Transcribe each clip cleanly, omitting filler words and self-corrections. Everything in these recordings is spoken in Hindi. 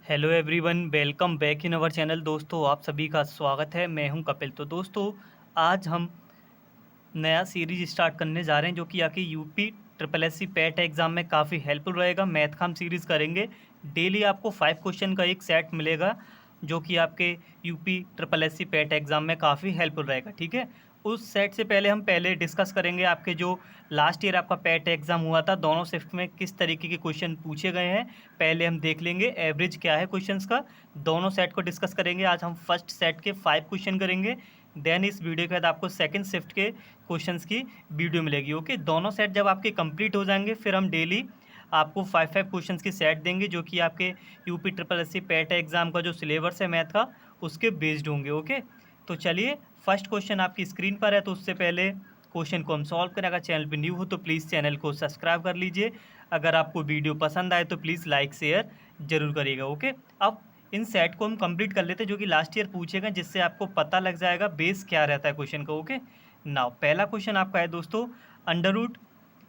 Hello everyone, welcome back in our channel. दोस्तों, आप सभी का स्वागत है। मैं हूं कपिल। तो दोस्तों, आज हम नया सीरीज स्टार्ट करने जा रहे हैं जो कि आपकी UP triple S C PET exam में काफ़ी हेल्पफुल रहेगा। मैथ का हम सीरीज़ करेंगे। डेली आपको 5 क्वेश्चन का एक सेट मिलेगा जो कि आपके UP triple S C PET exam में काफ़ी हेल्पफुल रहेगा। ठीक है, उस सेट से पहले हम डिस्कस करेंगे आपके जो लास्ट ईयर आपका पैट एग्ज़ाम हुआ था, दोनों शिफ्ट में किस तरीके के क्वेश्चन पूछे गए हैं पहले हम देख लेंगे। एवरेज क्या है क्वेश्चंस का, दोनों सेट को डिस्कस करेंगे। आज हम फर्स्ट सेट के 5 क्वेश्चन करेंगे। देन इस वीडियो के बाद आपको सेकंड शिफ्ट के क्वेश्चंस की वीडियो मिलेगी। ओके, दोनों सेट जब आपके कंप्लीट हो जाएंगे फिर हम डेली आपको 5 क्वेश्चंस की सेट देंगे जो कि आपके UP triple S C PET exam का जो सिलेबस है मैथ का उसके बेस्ड होंगे। ओके, तो चलिए फर्स्ट क्वेश्चन आपकी स्क्रीन पर है। तो उससे पहले क्वेश्चन को हम सॉल्व करें। अगर चैनल पर न्यू हो तो प्लीज़ चैनल को सब्सक्राइब कर लीजिए। अगर आपको वीडियो पसंद आए तो प्लीज़ लाइक शेयर जरूर करिएगा। ओके, अब इन सेट को हम कंप्लीट कर लेते हैं जो कि लास्ट ईयर पूछे गए, जिससे आपको पता लग जाएगा बेस क्या रहता है क्वेश्चन का। ओके, नाउ पहला क्वेश्चन आपका है दोस्तों अंडर रूट।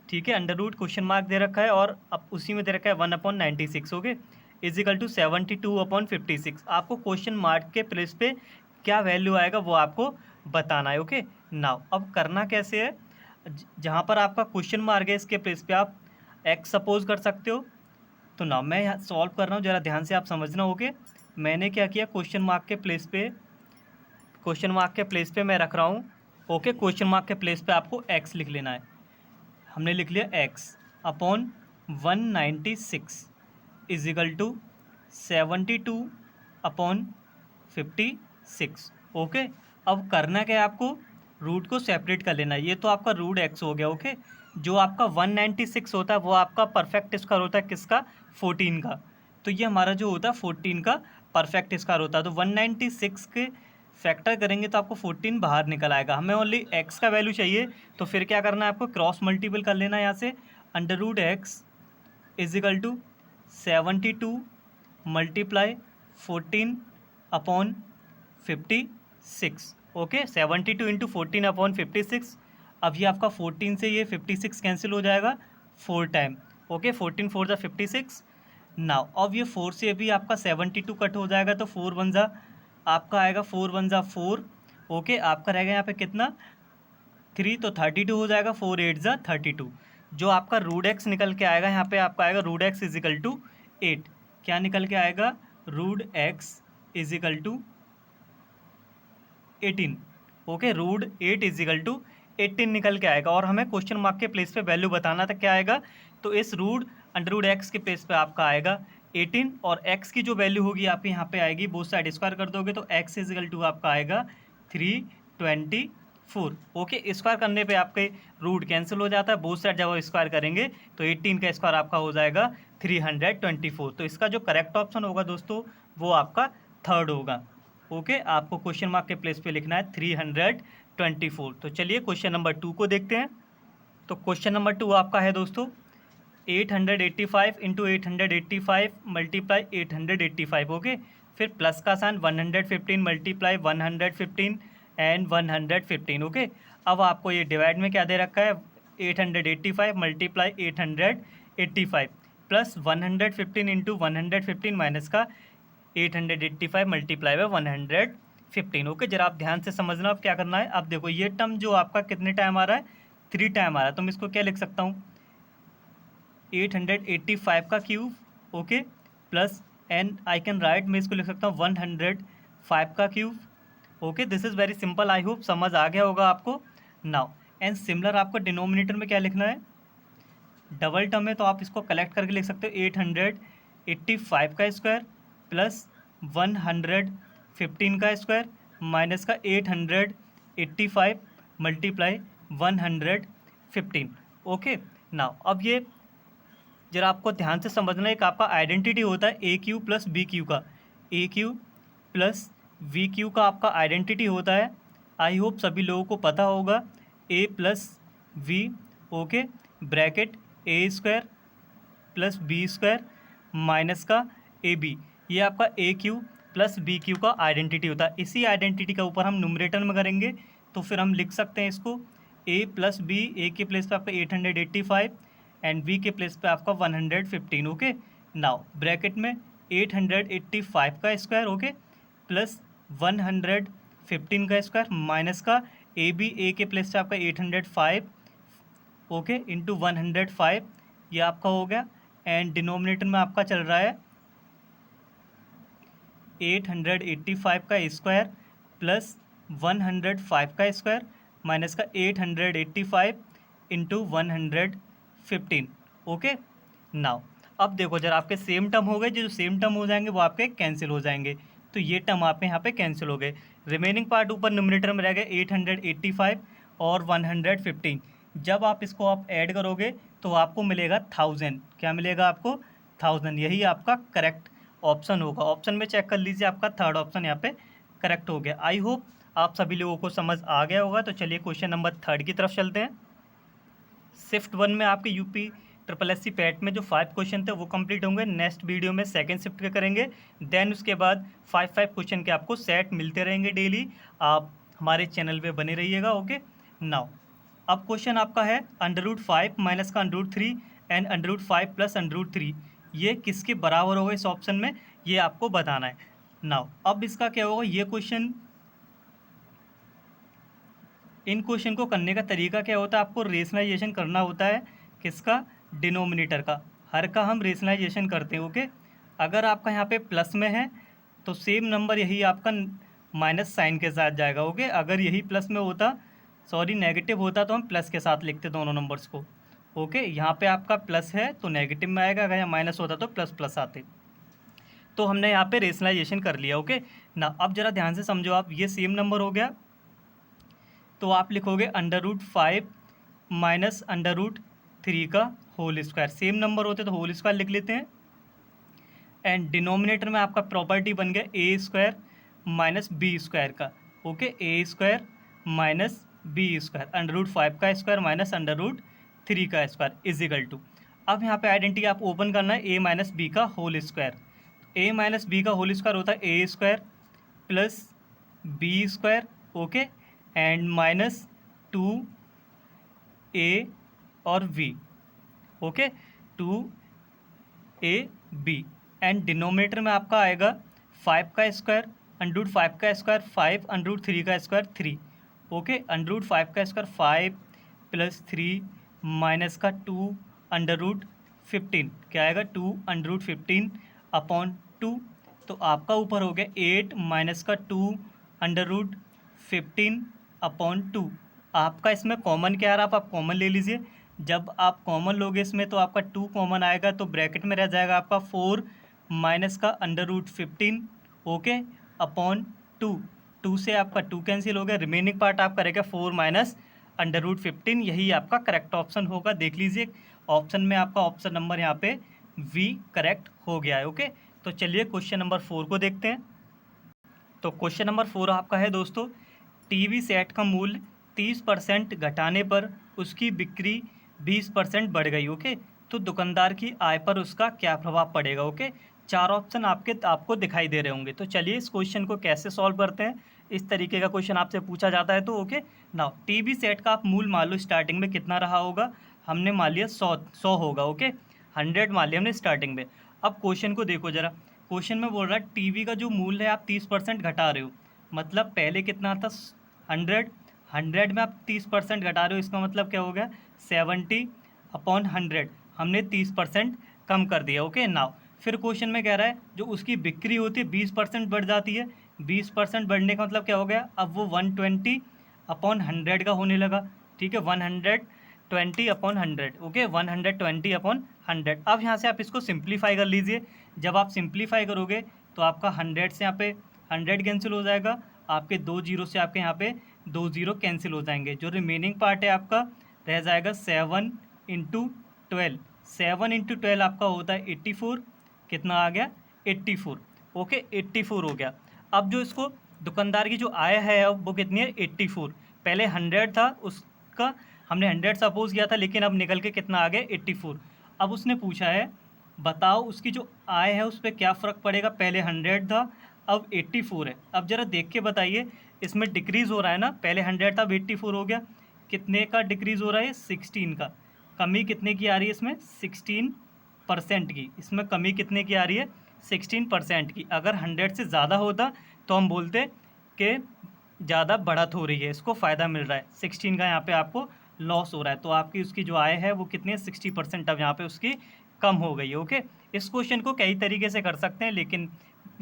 ठीक है, अंडर रूट क्वेश्चन मार्क दे रखा है और अब उसी में दे रखा है 1/96। Okay, equal to 72/56। आपको क्वेश्चन मार्क के प्लेस पे क्या वैल्यू आएगा वो आपको बताना है। ओके, नाउ अब करना कैसे है, जहाँ पर आपका क्वेश्चन मार्क है इसके प्लेस पे आप एक्स सपोज कर सकते हो। तो ना मैं यहाँ सॉल्व कर रहा हूँ, ज़रा ध्यान से आप समझना। ओके, मैंने क्या किया, क्वेश्चन मार्क के प्लेस पे मैं रख रहा हूँ। ओके, क्वेश्चन मार्क के प्लेस पे आपको एक्स लिख लेना है। हमने लिख लिया x upon 196 equal to 72/56। Okay, अब करना क्या है, आपको रूट को सेपरेट कर लेना है। ये तो आपका रूट एक्स हो गया। ओके, जो आपका 196 होता है वो आपका परफेक्ट स्क्वायर होता है किसका, 14 का। तो ये हमारा जो होता है 14 का परफेक्ट स्क्वायर होता है। तो 196 के फैक्टर करेंगे तो आपको 14 बाहर निकल आएगा। हमें ओनली एक्स का वैल्यू चाहिए, तो फिर क्या करना है, आपको क्रॉस मल्टीपल कर लेना है यहाँ से। Under root x equal to 72 multiply 14/56। Okay, 72 into 14/56। अब ये आपका 14 से ये 56 कैंसिल हो जाएगा 4 टाइम। ओके, 14 4 ज़ा 56। नाउ अब ये 4 से भी आपका 72 कट हो जाएगा तो 4 1 ज़ा आपका आएगा, 4 1 ज़ा 4। ओके, आपका रहेगा यहाँ पे कितना, 3, तो 32 हो जाएगा। 4 8 ज़ा 32। जो आपका रूट एक्स निकल के आएगा यहाँ पे आपका आएगा रूट एक्स इजिकल टू 8। क्या निकल के आएगा, root x equal to 18। Okay, root 8 equal to 18 निकल के आएगा। और हमें क्वेश्चन मार्क के प्लेस पे वैल्यू बताना था क्या आएगा, तो इस रूट अंडर रूट एक्स के प्लेस पे आपका आएगा 18 और एक्स की जो वैल्यू होगी आपके यहाँ पे आएगी, बोथ साइड स्क्वायर कर दोगे तो एक्स इजिकल टू आपका आएगा 324। ओके, स्क्वायर करने पे आपके रूट कैंसिल हो जाता है, बोथ साइड जब आप स्क्वायर करेंगे तो 18 का स्क्वायर आपका हो जाएगा 324। तो इसका जो करेक्ट ऑप्शन होगा दोस्तों वो आपका थर्ड होगा। ओके, आपको क्वेश्चन मार्क के प्लेस पे लिखना है 324। तो चलिए क्वेश्चन नंबर 2 को देखते हैं। तो क्वेश्चन नंबर 2 आपका है दोस्तों 885 इंटू 885 मल्टीप्लाई 885। ओके, फिर प्लस का साइन 115 मल्टीप्लाई 115 एंड 115। ओके, अब आपको ये डिवाइड में क्या दे रखा है, 885 मल्टीप्लाई 885 प्लस 115 इंटू 115 माइनस का 885 मल्टीप्लाई बाय 115। ओके, जरा आप ध्यान से समझना अब क्या करना है। अब देखो ये टर्म जो आपका कितने टाइम आ रहा है, 3 टाइम आ रहा है। तो मैं इसको क्या लिख सकता हूँ, 885 का cube. Okay, plus and I can write, मैं इसको लिख सकता हूँ 105 का cube. Okay, this is very simple, I hope समझ आ गया होगा आपको। नाउ एंड सिमिलर आपको डिनोमिनेटर में क्या लिखना है, डबल टर्म है तो आप इसको कलेक्ट करके लिख सकते हो 885 का स्क्वायर प्लस 115 का स्क्वायर माइनस का 885 मल्टीप्लाई 115। ओके, नाउ अब ये जरा आपको ध्यान से समझना, एक आपका आइडेंटिटी होता है ए क्यू प्लस बी क्यू का। ए क्यू प्लस वी क्यू का आपका आइडेंटिटी होता है, आई होप सभी लोगों को पता होगा, a plus v. Okay, bracket a square plus b square minus का ए बी। ये आपका a q plus b q का आइडेंटिटी होता है। इसी आइडेंटिटी का ऊपर हम न्यूमरेटर में करेंगे तो फिर हम लिख सकते हैं इसको ए प्लस बी, ए के प्लेस पे आपका 885 एंड वी के प्लेस पे आपका 115। ओके, नाउ ब्रैकेट में 885 का स्क्वायर, ओके, प्लस 115 का स्क्वायर माइनस का ए के प्लस से आपका 805, ओके, इंटू 105, ये आपका हो गया। एंड डिनोमिनेटर में आपका चल रहा है 885 का स्क्वायर प्लस 105 का स्क्वायर माइनस का 885 इंटू 115, ओके। नाउ अब देखो जरा, आपके सेम टर्म हो गए, जो सेम टर्म हो जाएंगे वो आपके कैंसिल हो जाएंगे, तो ये टर्म आपके यहाँ पे कैंसिल हो गए। रिमेनिंग पार्ट ऊपर न्यूमरेटर में रह गए 885 और 115। जब आप इसको आप ऐड करोगे तो आपको मिलेगा 1000। क्या मिलेगा आपको? 1000। यही आपका करेक्ट ऑप्शन होगा। ऑप्शन में चेक कर लीजिए, आपका थर्ड ऑप्शन यहाँ पे करेक्ट हो गया। आई होप आप सभी लोगों को समझ आ गया होगा। तो चलिए क्वेश्चन नंबर 3 की तरफ चलते हैं। शिफ्ट 1 में आपके UP triple S C PET में जो 5 क्वेश्चन थे वो कंप्लीट होंगे। नेक्स्ट वीडियो में सेकंड शिफ्ट के करेंगे। देन उसके बाद 5 क्वेश्चन के आपको सेट मिलते रहेंगे डेली। आप हमारे चैनल पे बने रहिएगा, ओके। नाउ अब क्वेश्चन आपका है √5 माइनस का √3 एंड √5 प्लस √3, ये किसके बराबर होगा इस ऑप्शन में, ये आपको बताना है। नाउ अब इसका क्या होगा, ये क्वेश्चन, इन क्वेश्चन को करने का तरीका क्या होता है, आपको रेशनलाइजेशन करना होता है। किसका? डिनोमिनेटर का। हर का हम रेशनलाइजेशन करते हैं, ओके। अगर आपका यहाँ पे प्लस में है तो सेम नंबर यही आपका माइनस साइन के साथ जाएगा, ओके। अगर यही प्लस में होता, सॉरी नेगेटिव होता, तो हम प्लस के साथ लिखते दोनों नंबर्स को, ओके। यहाँ पे आपका प्लस है तो नेगेटिव में आएगा, अगर यहाँ माइनस होता तो प्लस प्लस आते। तो हमने यहाँ पे रेशनलाइजेशन कर लिया, ओके ना। अब जरा ध्यान से समझो आप, ये सेम नंबर हो गया तो आप लिखोगे √5 माइनस √3 का होल स्क्वायर। सेम नंबर होते तो होल स्क्वायर लिख लेते हैं। एंड डिनोमिनेटर में आपका प्रॉपर्टी बन गया ए स्क्वायर माइनस बी स्क्वायर का, ओके। ए स्क्वायर माइनस बी स्क्वायर, √5 का स्क्वायर माइनस √3 का स्क्वायर इज इक्वल टू। अब यहाँ पे आइडेंटिटी आप ओपन करना है, ए माइनस बी का whole square. A minus b का होल स्क्वायर होता है a square plus b square, okay, and minus 2a और v, okay, 2ab। And denominator में आपका आएगा 5 का स्क्वायर, √5 का स्क्वायर 5, √3 का स्क्वायर 3, ओके। √5 का स्क्वायर 5 प्लस 3 माइनस का 2 √15, क्या आएगा 2 √15 अपॉन 2। तो आपका ऊपर हो गया 8 माइनस का 2 √15 अपॉन 2। आपका इसमें कॉमन क्या आ रहा है, आप कॉमन ले लीजिए। जब आप कॉमन लोगे इसमें तो आपका 2 कॉमन आएगा, तो ब्रैकेट में रह जाएगा आपका 4 माइनस का √15, ओके, अपॉन 2। 2 से आपका 2 कैंसिल हो गया, रिमेनिंग पार्ट आपका रहेगा 4 माइनस √15। यही आपका करेक्ट ऑप्शन होगा। देख लीजिए ऑप्शन में आपका ऑप्शन नंबर यहाँ पे वी करेक्ट हो गया है, ओके। तो चलिए क्वेश्चन नंबर 4 को देखते हैं। तो क्वेश्चन नंबर 4 आपका है दोस्तों, टीवी सेट का मूल्य 30% घटाने पर उसकी बिक्री 20% बढ़ गई, ओके। तो दुकानदार की आय पर उसका क्या प्रभाव पड़ेगा, ओके। 4 ऑप्शन आपको दिखाई दे रहे होंगे। तो चलिए इस क्वेश्चन को कैसे सॉल्व करते हैं। इस तरीके का क्वेश्चन आपसे पूछा जाता है तो, ओके। नाउ टीवी सेट का आप मूल्य मान लो स्टार्टिंग में कितना रहा होगा, हमने मान लिया 100 होगा, ओके। 100 मान लिया हमने स्टार्टिंग में। अब क्वेश्चन को देखो जरा, क्वेश्चन में बोल रहा है टीवी का जो मूल्य है आप 30% घटा रहे हो, मतलब पहले कितना था 100 में आप 30% घटा रहे हो, इसका मतलब क्या हो गया 70 अपॉन 100, हमने 30% कम कर दिया, ओके। नाउ फिर क्वेश्चन में कह रहा है जो उसकी बिक्री होती है 20% बढ़ जाती है। 20% बढ़ने का मतलब क्या हो गया, अब वो 120 अपॉन 100 का होने लगा, ठीक है। 120 अपॉन 100, ओके, 120 अपॉन 100। अब यहाँ से आप इसको सिंप्लीफाई कर लीजिए। जब आप सिंप्लीफाई करोगे तो आपका 100 से यहाँ पे 100 कैंसिल हो जाएगा, आपके 2 जीरो से आपके यहाँ पे 2 जीरो कैंसिल हो जाएंगे। जो रिमेनिंग पार्ट है आपका रह जाएगा 7 × 12। 7 × 12 आपका होता है 84, कितना आ गया 84, ओके, 84 हो गया। अब जो इसको दुकानदार की जो आय है अब वो कितनी है 84। पहले 100 था, उसका हमने 100 सपोज किया था, लेकिन अब निकल के कितना आ गया 84। अब उसने पूछा है बताओ उसकी जो आय है उस पर क्या फ़र्क पड़ेगा, पहले 100 था अब 84 है। अब ज़रा देख के बताइए, इसमें डिक्रीज़ हो रहा है ना, पहले 100 था अब 84 हो गया, कितने का डिक्रीज़ हो रहा है 16 का। कमी कितने की आ रही है इसमें 16% की, इसमें कमी कितने की आ रही है 16% की। अगर 100 से ज़्यादा होता तो हम बोलते कि ज़्यादा बढ़त हो रही है, इसको फ़ायदा मिल रहा है। 16 का यहाँ पे आपको लॉस हो रहा है, तो आपकी उसकी जो आय है वो कितनी है, 60% अब यहाँ पे उसकी कम हो गई है। ओके, इस क्वेश्चन को कई तरीके से कर सकते हैं, लेकिन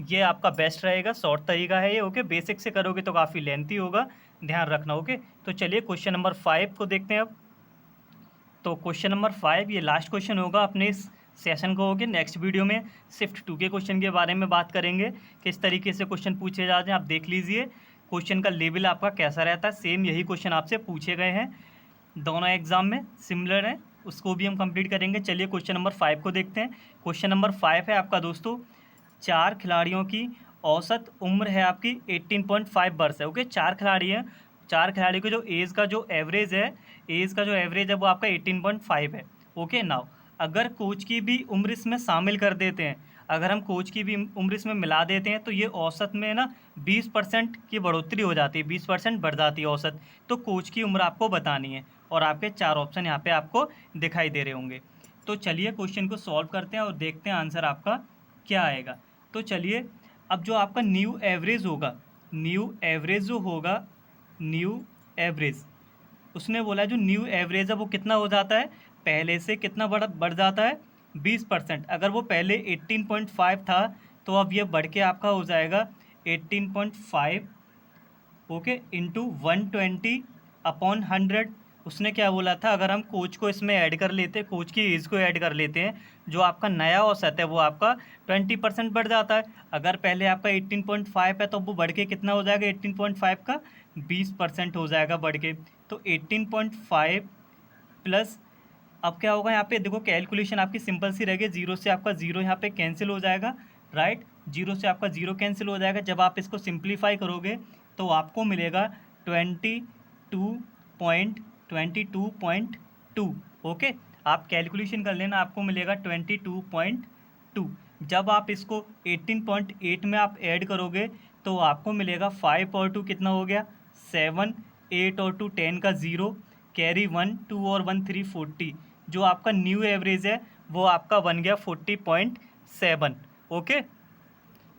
ये आपका बेस्ट रहेगा, शॉर्ट तरीका है ये। ओके, बेसिक से करोगे तो काफ़ी लेंथी होगा, ध्यान रखना। ओके, तो चलिए क्वेश्चन नंबर 5 को देखते हैं अब। तो क्वेश्चन नंबर 5 ये लास्ट क्वेश्चन होगा अपने इस सेशन को। होगी नेक्स्ट वीडियो में शिफ्ट 2 के क्वेश्चन के बारे में बात करेंगे, किस तरीके से क्वेश्चन पूछे जाते हैं। आप देख लीजिए क्वेश्चन का लेवल आपका कैसा रहता है, सेम यही क्वेश्चन आपसे पूछे गए हैं, दोनों एग्जाम में सिमिलर है, उसको भी हम कंप्लीट करेंगे। चलिए क्वेश्चन नंबर 5 को देखते हैं। क्वेश्चन नंबर 5 है आपका दोस्तों, 4 खिलाड़ियों की औसत उम्र है आपकी 18.5 वर्ष है। ओके, 4 खिलाड़ी हैं, 4 खिलाड़ी को जो एज का जो एवरेज है वो आपका 18.5 है। ओके, नाउ अगर कोच की भी उम्र इसमें शामिल कर देते हैं, अगर हम कोच की भी उम्र इसमें मिला देते हैं तो ये औसत में ना 20% की बढ़ोतरी हो जाती है, 20% बढ़ जाती है औसत। तो कोच की उम्र आपको बतानी है और आपके 4 ऑप्शन यहाँ पे आपको दिखाई दे रहे होंगे। तो चलिए क्वेश्चन को सॉल्व करते हैं और देखते हैं आंसर आपका क्या आएगा। तो चलिए, अब जो आपका न्यू एवरेज होगा, न्यू एवरेज जो होगा, न्यू एवरेज उसने बोला जो न्यू एवरेज है वो कितना हो जाता है, पहले से कितना बढ़ जाता है, 20%। अगर वो पहले 18.5 था तो अब ये बढ़ के आपका हो जाएगा 18.5, ओके, इंटू 120 अपॉन 100। उसने क्या बोला था, अगर हम कोच को इसमें ऐड कर लेते, कोच की एज को ऐड कर लेते हैं, जो आपका नया औसत है वो आपका 20% बढ़ जाता है। अगर पहले आपका 18.5 है तो वो बढ़ के कितना हो जाएगा, 18.5 का 20% हो जाएगा बढ़ के। तो 18.5 प्लस, अब क्या होगा यहाँ पे देखो, कैलकुलेशन आपकी सिंपल सी रहेगी, जीरो से आपका जीरो यहाँ पे कैंसिल हो जाएगा, राइट, जीरो से आपका जीरो कैंसिल हो जाएगा। जब आप इसको सिंप्लीफाई करोगे तो आपको मिलेगा 22.22. ओके, आप कैलकुलेशन कर लेना, आपको मिलेगा 22.2। जब आप इसको 18.8 में आप ऐड करोगे तो आपको मिलेगा 5 और 2 कितना हो गया, 7, 8 और 2 10 का 0, कैरी 1, 2 और 1 3, 40। जो आपका न्यू एवरेज है वो आपका बन गया 40.7। ओके,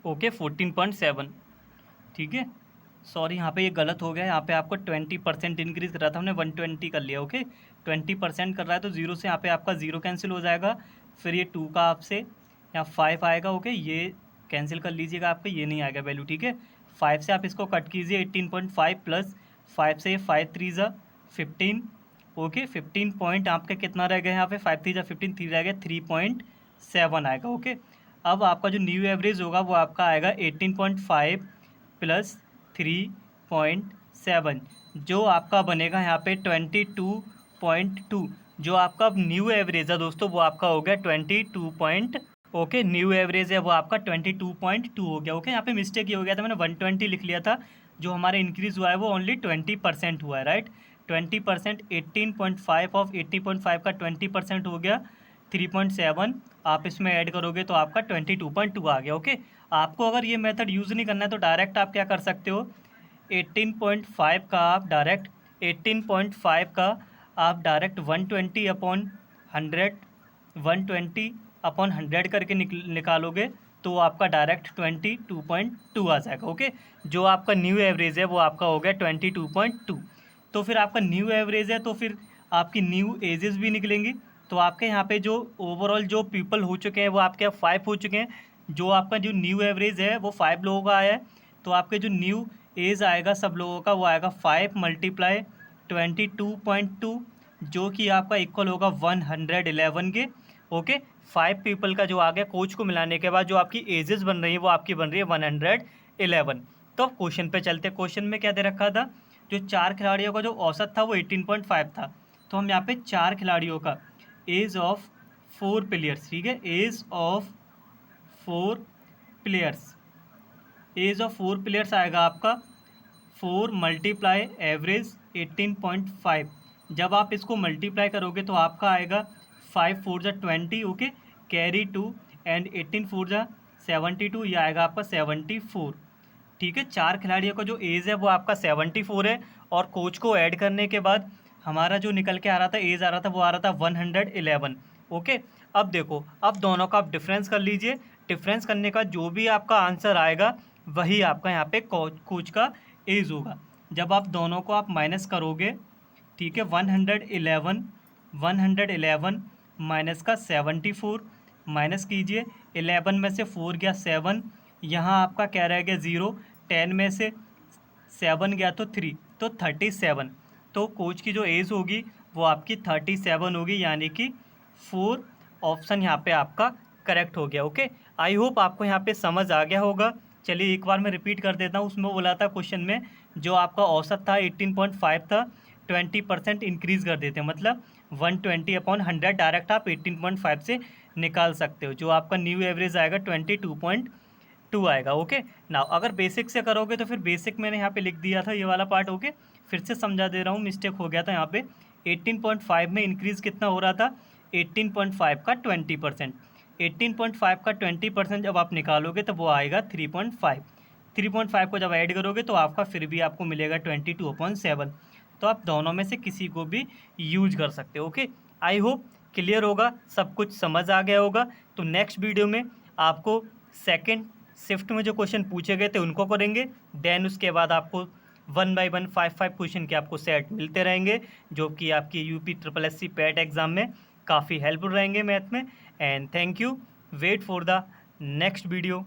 ओके 14.7, ठीक है। सॉरी, यहाँ पे ये गलत हो गया, यहाँ पे आपको 20% इंक्रीज कर रहा था, हमने 120 कर लिया। ओके, 20% कर रहा है तो जीरो से यहाँ पे आपका जीरो कैंसिल हो जाएगा, फिर ये 2 का आपसे यहाँ 5 आएगा। ओके, ये कैंसिल कर लीजिएगा, आपका ये नहीं आएगा वैल्यू, ठीक है। 5 से आप इसको कट कीजिए, 18.5 प्लस 5 से 5 3 ज़ा 15। ओके, 15 पॉइंट आपका कितना रह गया यहाँ पे, 5 3 ज़ा 15, 3 रह गया, 3.7 आएगा। ओके, अब आपका जो न्यू एवरेज होगा वो आपका आएगा 18.5 प्लस 3.7, जो आपका बनेगा यहाँ पे 22.2। जो आपका न्यू एवरेज है दोस्तों वो आपका हो गया 22. ओके, न्यू एवरेज है वो आपका 22.2 हो गया। ओके, यहाँ पे मिस्टेक ये हो गया था, मैंने 120 लिख लिया था, जो हमारा इंक्रीज हुआ है वो ओनली 20% हुआ है, राइट। 20%, 18.5 ऑफ 80.5 का 20% हो गया 3.7, आप इसमें ऐड करोगे तो आपका 22.2 आ गया। ओके, आपको अगर ये मेथड यूज़ नहीं करना है तो डायरेक्ट आप क्या कर सकते हो, 18.5 का आप डायरेक्ट 18.5 का आप डायरेक्ट 120 अपॉन 100, 120 अपॉन 100 करके निकालोगे तो आपका डायरेक्ट 22.2 आ जाएगा। ओके, जो आपका न्यू एवरेज है वो आपका हो गया 22.2। तो फिर आपका न्यू एवरेज है तो फिर आपकी न्यू एजेस भी निकलेंगी। तो आपके यहाँ पे जो ओवरऑल जो पीपल हो चुके हैं वो आपके 5 हो चुके हैं। जो आपका जो न्यू एवरेज है वो 5 लोगों का आया है, तो आपके जो न्यू एज आएगा सब लोगों का वो आएगा 5 मल्टीप्लाई 22.2, जो कि आपका इक्वल होगा 111 के। ओके, 5 पीपल का जो आ गया कोच को मिलाने के बाद जो आपकी एजेस बन रही है वो आपकी बन रही है 111। तो क्वेश्चन पे चलते, क्वेश्चन में क्या दे रखा था, जो 4 खिलाड़ियों का जो औसत था वो 18.5 था। तो हम यहाँ पे 4 खिलाड़ियों का एज ऑफ 4 प्लेयर्स, ठीक है, as of 4 players, as of 4 players आएगा आपका 4 मल्टीप्लाई एवरेज 18.5। जब आप इसको मल्टीप्लाई करोगे तो आपका आएगा 5 4 जा 20, ओके, कैरी 2 एंड 18 4 जा 72, ये आएगा आपका 74, ठीक है। 4 खिलाड़ियों का जो एज है वो आपका 74 है, और कोच को ऐड करने के बाद हमारा जो निकल के आ रहा था एज आ रहा था वो आ रहा था 111। ओके, अब देखो, अब दोनों का आप डिफरेंस कर लीजिए, डिफरेंस करने का जो भी आपका आंसर आएगा वही आपका यहाँ पे कोच का एज होगा। जब आप दोनों को आप माइनस करोगे, ठीक है, 111 माइनस का 74, माइनस कीजिए, 11 में से 4 गया 7, यहाँ आपका क्या रह गया 0, 10 में से 7 गया तो 3, तो 37। तो कोच की जो एज होगी वो आपकी 37 होगी, यानी कि 4 ऑप्शन यहाँ पे आपका करेक्ट हो गया। ओके, आई होप आपको यहाँ पे समझ आ गया होगा। चलिए एक बार मैं रिपीट कर देता हूँ। उसमें बोला था क्वेश्चन में जो आपका औसत था 18.5 था, 20% इंक्रीज़ कर देते हैं, मतलब 120/100 डायरेक्ट आप 18.5 से निकाल सकते हो। जो आपका न्यू एवरेज आएगा 22.2 आएगा। ओके, नाउ अगर बेसिक से करोगे तो फिर बेसिक मैंने यहाँ पे लिख दिया था ये वाला पार्ट। ओके, फिर से समझा दे रहा हूँ, मिस्टेक हो गया था यहाँ पे। 18.5 में इंक्रीज़ कितना हो रहा था, 18.5 का 20%। 18.5 का 20% जब आप निकालोगे तो वो आएगा 3.5। 3.5 को जब ऐड करोगे तो आपका फिर भी आपको मिलेगा 22.7। तो आप दोनों में से किसी को भी यूज कर सकते हो। ओके, आई होप क्लियर होगा, सब कुछ समझ आ गया होगा। तो नेक्स्ट वीडियो में आपको सेकेंड शिफ्ट में जो क्वेश्चन पूछे गए थे उनको करेंगे, देन उसके बाद आपको 1 बाई 1 5 क्वेश्चन के आपको सेट मिलते रहेंगे, जो कि आपकी यूपी SSC पैट एग्ज़ाम में काफ़ी हेल्पफुल रहेंगे मैथ में। And thank you, wait for the next video.